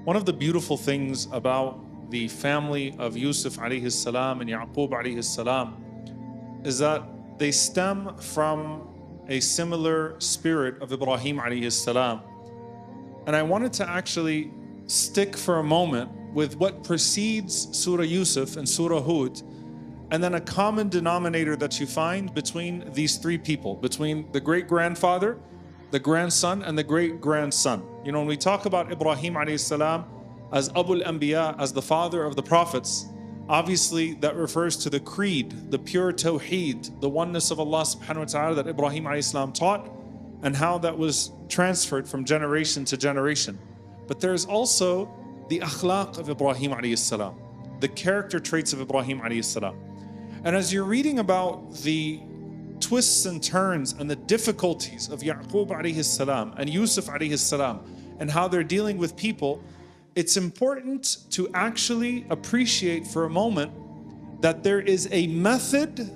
One of the beautiful things about the family of Yusuf alayhi salam and Yaqub alayhi salam is that they stem from a similar spirit of Ibrahim alayhi salam. And I wanted to actually stick for a moment with what precedes Surah Yusuf and Surah Hud, and then a common denominator that you find between these three people, between the great-grandfather, the grandson, and the great-grandson. You know, when we talk about Ibrahim alayhi salam as Abul Anbiya, as the father of the prophets, obviously that refers to the creed, the pure tawheed, the oneness of Allah subhanahu wa ta'ala that Ibrahim alayhi salam taught, and how that was transferred from generation to generation. But there's also the akhlaq of Ibrahim alayhi salam, the character traits of Ibrahim alayhi salam. And as you're reading about the twists and turns and the difficulties of Yaqub alayhi salam and Yusuf alayhi salam and how they're dealing with people, it's important to actually appreciate for a moment that there is a method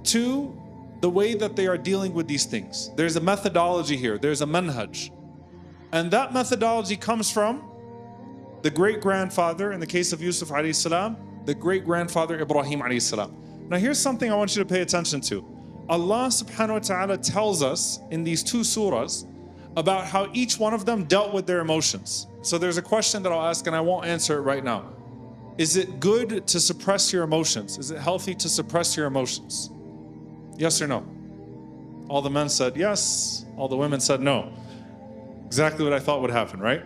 to the way that they are dealing with these things. There's a methodology here, there's a manhaj. And that methodology comes from the great-grandfather, in the case of Yusuf alayhi salam, the great-grandfather Ibrahim alayhi salam. Now here's something I want you to pay attention to. Allah subhanahu wa ta'ala tells us in these two surahs about how each one of them dealt with their emotions. So there's a question that I'll ask and I won't answer it right now. Is it good to suppress your emotions? Is it healthy to suppress your emotions? Yes or no? All the men said yes, all the women said no. Exactly what I thought would happen, right?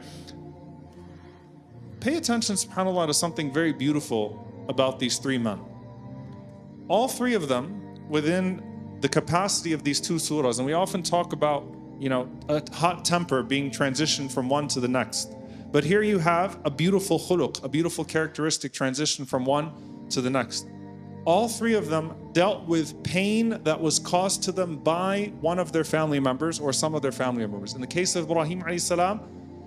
Pay attention, subhanAllah, to something very beautiful about these three men. All three of them within the capacity of these two surahs, and we often talk about, you know, a hot temper being transitioned from one to the next. But here you have a beautiful khuluq, a beautiful characteristic transition from one to the next. All three of them dealt with pain that was caused to them by one of their family members or some of their family members. In the case of Ibrahim alayhi salam,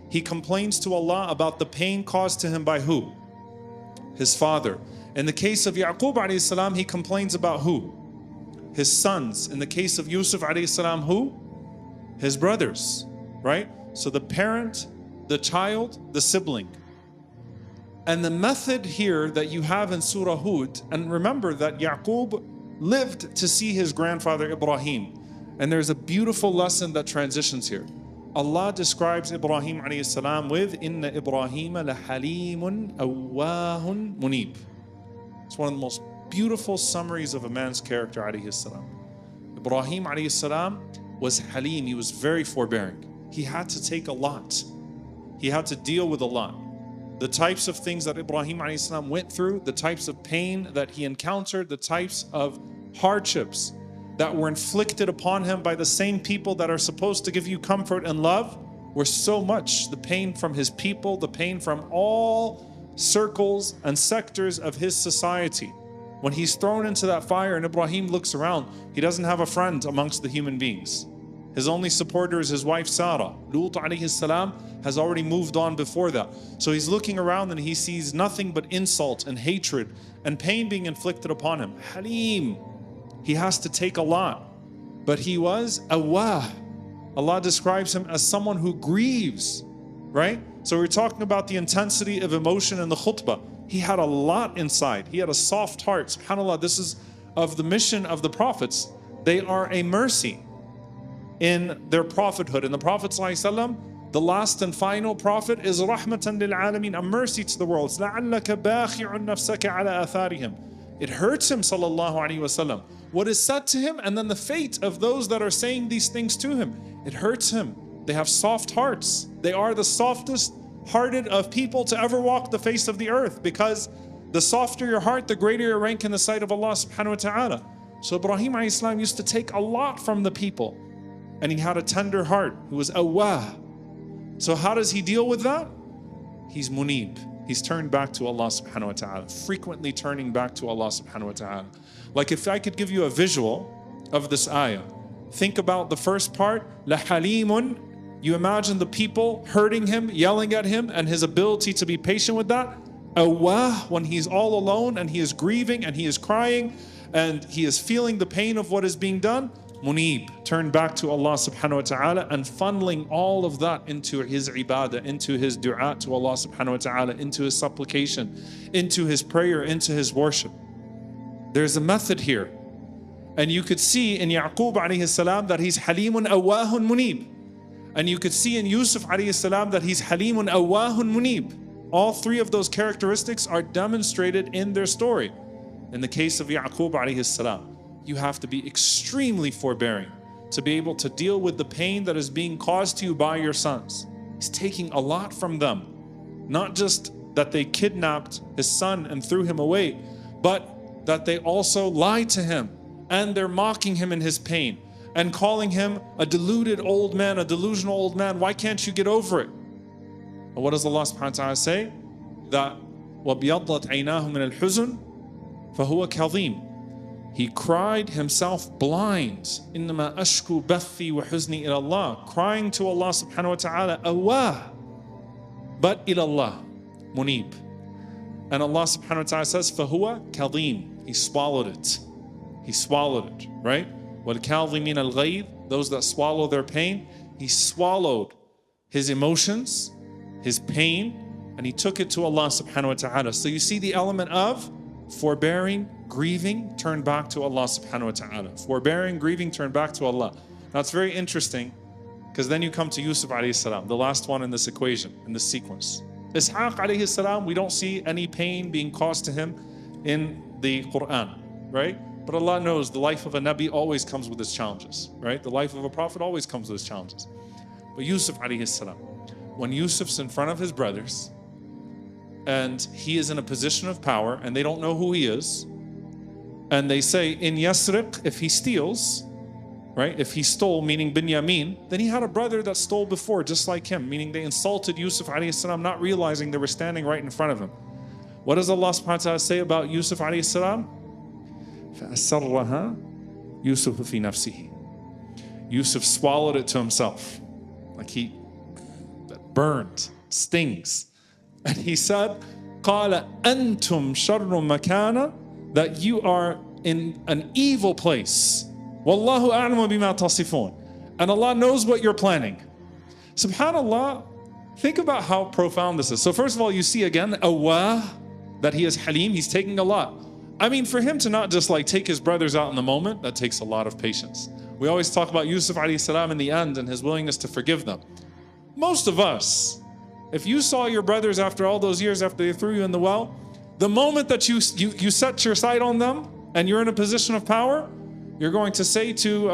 he complains to Allah about the pain caused to him by who? His father. In the case of Yaqub alayhi salam, he complains about who? His sons. In the case of Yusuf alayhi salam, who? His brothers, right? So the parent, the child, the sibling. And the method here that you have in Surah Hud, and remember that Yaqub lived to see his grandfather Ibrahim. And there's a beautiful lesson that transitions here. Allah describes Ibrahim alayhi salam with Inna Ibrahim la halimun awwahun munib. It's one of the most beautiful summaries of a man's character alayhi salam. Ibrahim alayhi salam was halim, he was very forbearing. He had to take a lot. He had to deal with a lot. The types of things that Ibrahim alayhi salam went through, the types of pain that he encountered, the types of hardships that were inflicted upon him by the same people that are supposed to give you comfort and love were so much. The pain from his people, the pain from all circles and sectors of his society. When he's thrown into that fire and Ibrahim looks around, he doesn't have a friend amongst the human beings. His only supporter is his wife Sarah. Lut alayhi salam has already moved on before that. So he's looking around and he sees nothing but insult and hatred and pain being inflicted upon him. Halim. He has to take a lot. But he was awwah. Allah describes him as someone who grieves, right? So we're talking about the intensity of emotion in the khutbah. He had a lot inside. He had a soft heart. SubhanAllah, this is of the mission of the prophets. They are a mercy in their prophethood. In the Prophet ﷺ, the last and final prophet is rahmatan lil alameen, a mercy to the world. لَعَلَّكَ بَاخِعٌ نَفْسَكَ عَلَى آثَارِهِمْ. It hurts him, sallallahu alaihi wasallam, what is said to him, and then the fate of those that are saying these things to him. It hurts him. They have soft hearts. They are the softest hearted of people to ever walk the face of the earth, because the softer your heart, the greater your rank in the sight of Allah subhanahu wa ta'ala. So Ibrahim alayhi salam used to take a lot from the people, and he had a tender heart. He was awwah. So how does he deal with that? He's munib. He's turned back to Allah subhanahu wa ta'ala, frequently turning back to Allah subhanahu wa ta'ala. Like if I could give you a visual of this ayah, think about the first part, la halimun. You imagine the people hurting him, yelling at him, and his ability to be patient with that. Awwah, when he's all alone and he is grieving and he is crying and he is feeling the pain of what is being done. munib, turned back to Allah subhanahu wa ta'ala, and funneling all of that into his ibadah, into his dua to Allah subhanahu wa ta'ala, into his supplication, into his prayer, into his worship. There's a method here. And you could see in Yaqub alayhi salam that he's halimun awahun munib. And you could see in Yusuf alayhi salam that he's halimun awahun munib. All three of those characteristics are demonstrated in their story. In the case of Yaqub alayhi salam, you have to be extremely forbearing to be able to deal with the pain that is being caused to you by your sons. He's taking a lot from them. Not just that they kidnapped his son and threw him away, but that they also lied to him, and they're mocking him in his pain and calling him a deluded old man, a delusional old man. Why can't you get over it? And what does Allah subhanahu wa ta'ala say? That وَبْيَضَّتْ عَيْنَاهُ مِنَ الْحُزُنِ فَهُوَ كَظِيمٌ. He cried himself blind. إِنَّمَا أَشْكُو بَثِّي وَحُزْنِي إِلَى اللَّهِ. Crying to Allah subhanahu wa ta'ala, awah, but إِلَى اللَّهِ, munib. And Allah subhanahu wa ta'ala says, فَهُوَ كَظِيمٌ. He swallowed it. He swallowed it, right? وَالْكَاظِمِينَ الْغَيْظِ. Those that swallow their pain. He swallowed his emotions, his pain, and he took it to Allah subhanahu wa ta'ala. So you see the element of forbearing, grieving, turn back to Allah subhanahu wa ta'ala. Forbearing, grieving, turn back to Allah. Now it's very interesting, because then you come to Yusuf alayhi salam, the last one in this equation, in this sequence. Ishaq alayhi salam, we don't see any pain being caused to him in the Quran, right? But Allah knows the life of a Nabi always comes with its challenges, right? The life of a prophet always comes with its challenges. But Yusuf alayhi salam, when Yusuf's in front of his brothers, and he is in a position of power, and they don't know who he is, and they say, in Yasriq, if he steals, right? If he stole, meaning Binyamin, then he had a brother that stole before, just like him, meaning they insulted Yusuf alayhi salam, not realizing they were standing right in front of him. What does Allah subhanahu wa ta'ala say about Yusuf alayhi salam? فَأَسَرَّهَا يُوسُفُ فِي نَفْسِهِ. Yusuf swallowed it to himself. Like he burned, stings. And he said, قَالَ أَنْتُمْ شَرٌّ مَكَانًا. That you are in an evil place. وَاللَّهُ أَعْلَمُ بِمَا تَصِفُونَ. And Allah knows what you're planning. SubhanAllah, think about how profound this is. So first of all, you see again, awah, that he is halim, he's taking a lot. I mean, for him to not just like take his brothers out in the moment, that takes a lot of patience. We always talk about Yusuf alayhi salam in the end and his willingness to forgive them. Most of us, if you saw your brothers after all those years after they threw you in the well, the moment that you set your sight on them and you're in a position of power, you're going to say to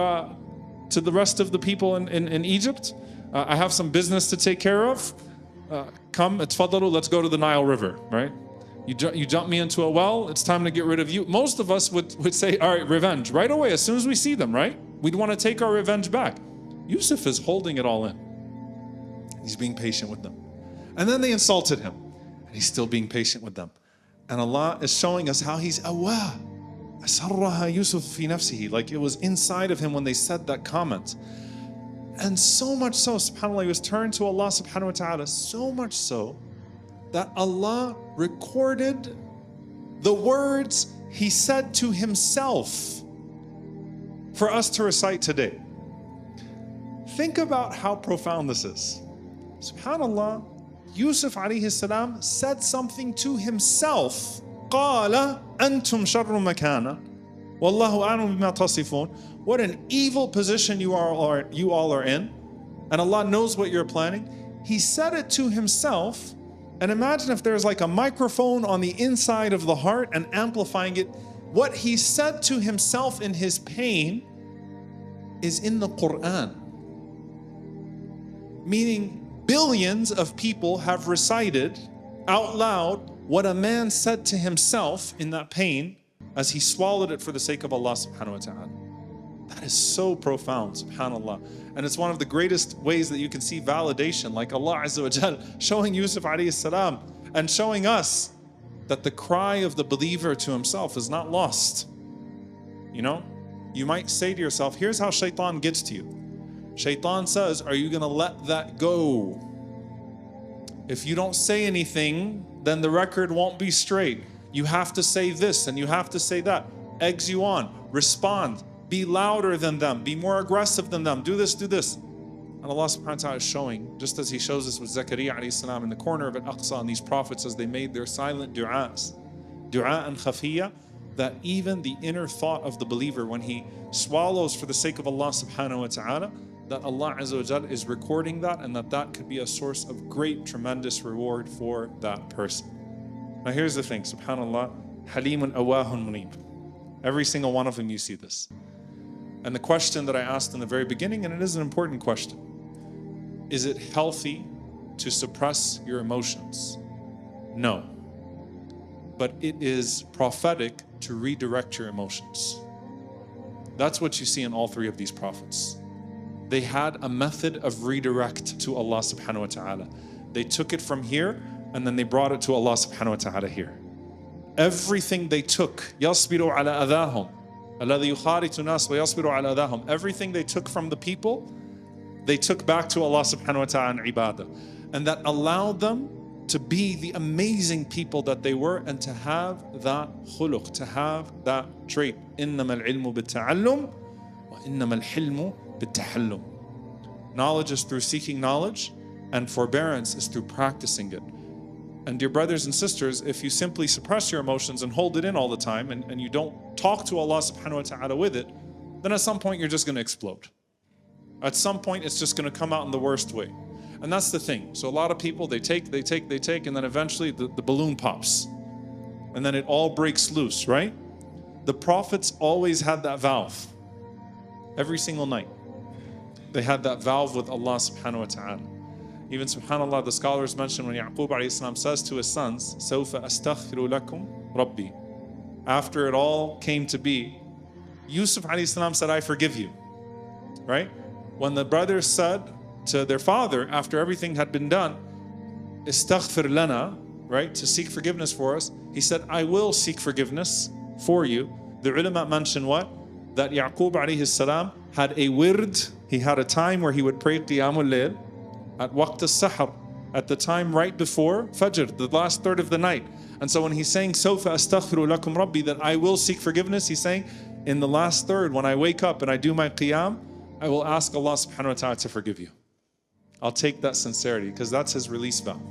the rest of the people in Egypt, I have some business to take care of. Come, tfaddalu, let's go to the Nile River, right? You jump me into a well, it's time to get rid of you. Most of us would say, all right, revenge, right away, as soon as we see them, right? We'd want to take our revenge back. Yusuf is holding it all in. He's being patient with them. And then they insulted him, and he's still being patient with them. And Allah is showing us how he's awah. Asarraha Yusuf fi nafsihi. Like it was inside of him when they said that comment. And so much so, subhanAllah, he was turned to Allah subhanahu wa ta'ala, so much so that Allah recorded the words he said to himself for us to recite today. Think about how profound this is. SubhanAllah, Yusuf alayhi salam said something to himself. قَالَ أَنْتُمْ شَرٌّ مَكَانًا وَاللَّهُ أَعْلَمُ بِمَا تَصِفُونَ. What an evil position you all are in, and Allah knows what you're planning. He said it to himself, and imagine if there's like a microphone on the inside of the heart and amplifying it. What he said to himself in his pain is in the Quran. Meaning, billions of people have recited out loud what a man said to himself in that pain as he swallowed it for the sake of Allah subhanahu wa ta'ala. That is so profound, subhanAllah. And it's one of the greatest ways that you can see validation, like Allah Azza wa Jal showing Yusuf alayhi salam and showing us that the cry of the believer to himself is not lost. You know, you might say to yourself, here's how shaitan gets to you. Shaitan says, are you going to let that go? If you don't say anything, then the record won't be straight. You have to say this and you have to say that. Eggs you on. Respond. Be louder than them. Be more aggressive than them. Do this, do this. And Allah subhanahu wa ta'ala is showing, just as He shows us with Zakaria alayhi salam in the corner of Al-Aqsa and these prophets as they made their silent du'as, du'a and khafiyya, that even the inner thought of the believer when he swallows for the sake of Allah subhanahu wa ta'ala, that Allah Azza wa Jal is recording that, and that could be a source of great, tremendous reward for that person. Now here's the thing, subhanAllah, Halimun awahun munib. Every single one of them you see this. And the question that I asked in the very beginning, and it is an important question, is it healthy to suppress your emotions? No. But it is prophetic to redirect your emotions. That's what you see in all three of these prophets. They had a method of redirect to Allah subhanahu wa ta'ala. They took it from here and then they brought it to Allah subhanahu wa ta'ala here. Everything they took, يَصْبِرُوا عَلَى أَذَاهُمْ الَّذِي يُخَارِتُ النَّاسَ وَيَصْبِرُوا عَلَى أَذَاهُمْ. Everything they took from the people, they took back to Allah subhanahu wa ta'ala in ibadah. And that allowed them to be the amazing people that they were and to have that khuluq, to have that trait. إِنَّمَا الْعِلْمُ بِالتَّعَلُّمِ وَإِنَّمَا الْحِلْمُ بِالتَّحَلُّمِ. Knowledge is through seeking knowledge, and forbearance is through practicing it. And dear brothers and sisters, if you simply suppress your emotions and hold it in all the time and you don't talk to Allah subhanahu wa ta'ala with it, then at some point you're just going to explode. At some point it's just going to come out in the worst way. And that's the thing. So a lot of people, they take, and then eventually the balloon pops. And then it all breaks loose, right? The prophets always had that valve. Every single night. They had that valve with Allah subhanahu wa ta'ala. Even subhanAllah, the scholars mention when Yaqub alayhi salam says to his sons, سَوْفَ أَسْتَغْفِرُ لَكُمْ رَبِّي. After it all came to be, Yusuf alayhi salam said, I forgive you. Right? When the brothers said to their father, after everything had been done, istaghfir lana, right, to seek forgiveness for us, he said, I will seek forgiveness for you. The ulama mention what? That Yaqub alayhi salam had a wird, he had a time where he would pray qiyamul layl at waqt as-sahr, at the time right before Fajr, the last third of the night. And so when he's saying, Sawfa astaghfiru lakum rabbi, that I will seek forgiveness, he's saying, in the last third, when I wake up and I do my qiyam, I will ask Allah subhanahu wa ta'ala to forgive you. I'll take that sincerity, because that's his release valve.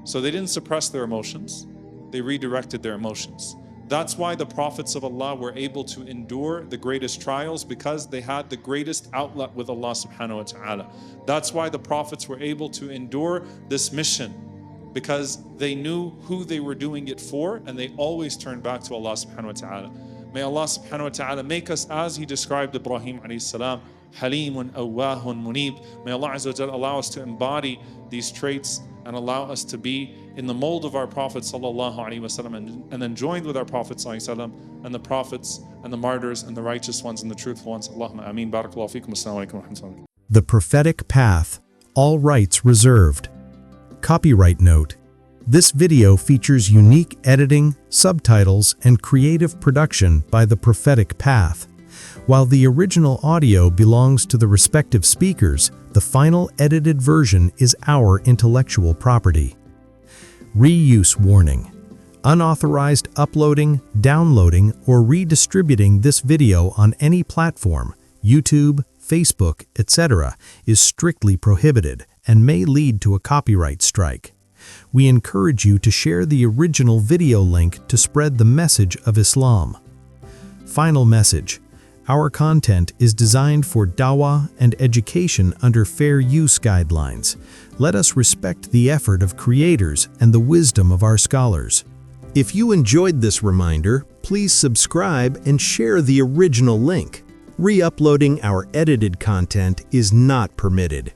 So they didn't suppress their emotions, they redirected their emotions. That's why the prophets of Allah were able to endure the greatest trials, because they had the greatest outlet with Allah subhanahu wa ta'ala. That's why the prophets were able to endure this mission, because they knew who they were doing it for, and they always turned back to Allah subhanahu wa ta'ala. May Allah subhanahu wa ta'ala make us, as He described Ibrahim alayhi salam, Halimun awahun munib. May Allah Azza wa Jalla allow us to embody these traits and allow us to be in the mold of our Prophet sallallahu alaihi wasallam, and then joined with our Prophet sallallahu alaihi wasallam and the prophets and the martyrs and the righteous ones and the truthful ones. Allahumma ameen. Barakallahu feekum. Assalamu alaikum wa rahmatullahi. The Prophetic Path. All rights reserved. Copyright note. This video features unique editing, subtitles, and creative production by the Prophetic Path. While the original audio belongs to the respective speakers, the final edited version is our intellectual property. Reuse warning. Unauthorized uploading, downloading, or redistributing this video on any platform, YouTube, Facebook, etc., is strictly prohibited and may lead to a copyright strike. We encourage you to share the original video link to spread the message of Islam. Final message. Our content is designed for dawah and education under fair use guidelines. Let us respect the effort of creators and the wisdom of our scholars. If you enjoyed this reminder, please subscribe and share the original link. Re-uploading our edited content is not permitted.